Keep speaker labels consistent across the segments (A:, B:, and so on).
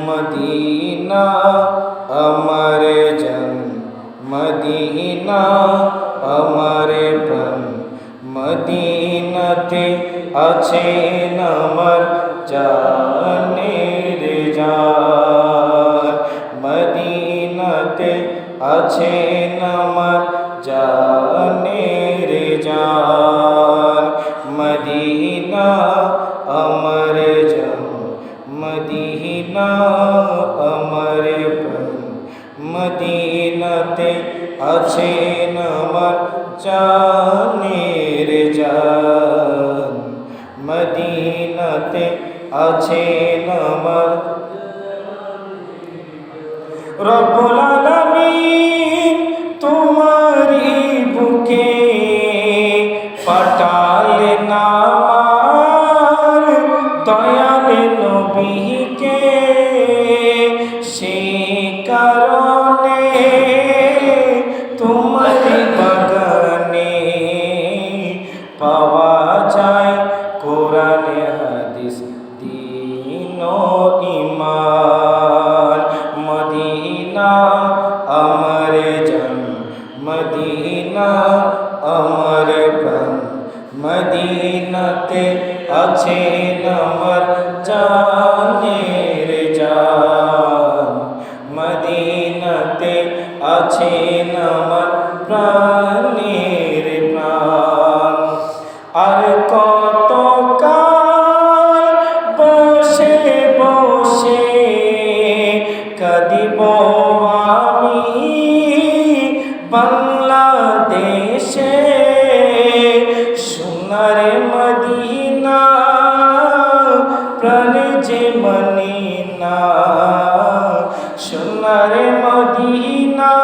A: Medina আমার জান, Medina আমার প্রাণ, মদিনাতে আছেন আমার জানের জান, মদিনাতে আছেন আমার জানের জান, মদিনা আমার জান, মদিনা আমার প্রাণ, মদিনাতে আছেন আমার জানের জান, মদিনাতে আছেন আমার। রব্বুল আলামিন তোমারি বুকে পাঠালেন আমার দয়াল নবীকে, সেই কারণে তোমারি বাগানে পাওয়া যায় কোরআন হাদিস দ্বীন ও ঈমান। মদিনা আমার জান, মদিনা আমার প্রাণ, মদিনাতে আছেন আমার জানের জান, মদিনাতে আছেন আমার প্রাণের প্রাণ। আর কত কাল বসে বসে কাঁদিব আমি বাংলাদেশে, সোনার মদিনা প্রাণ যে মানি না, সোনার মদিনা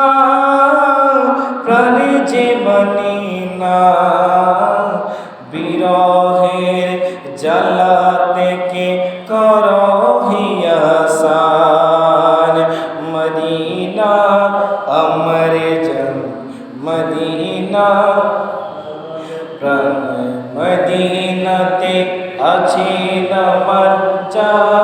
A: প্রাণ যে মানি না, বিরহের জ্বালা থেকে করহিয়াসান। মদিনা আমার জান, মদিনা প্রাণ, মদিনাতে আছেন আমার জান।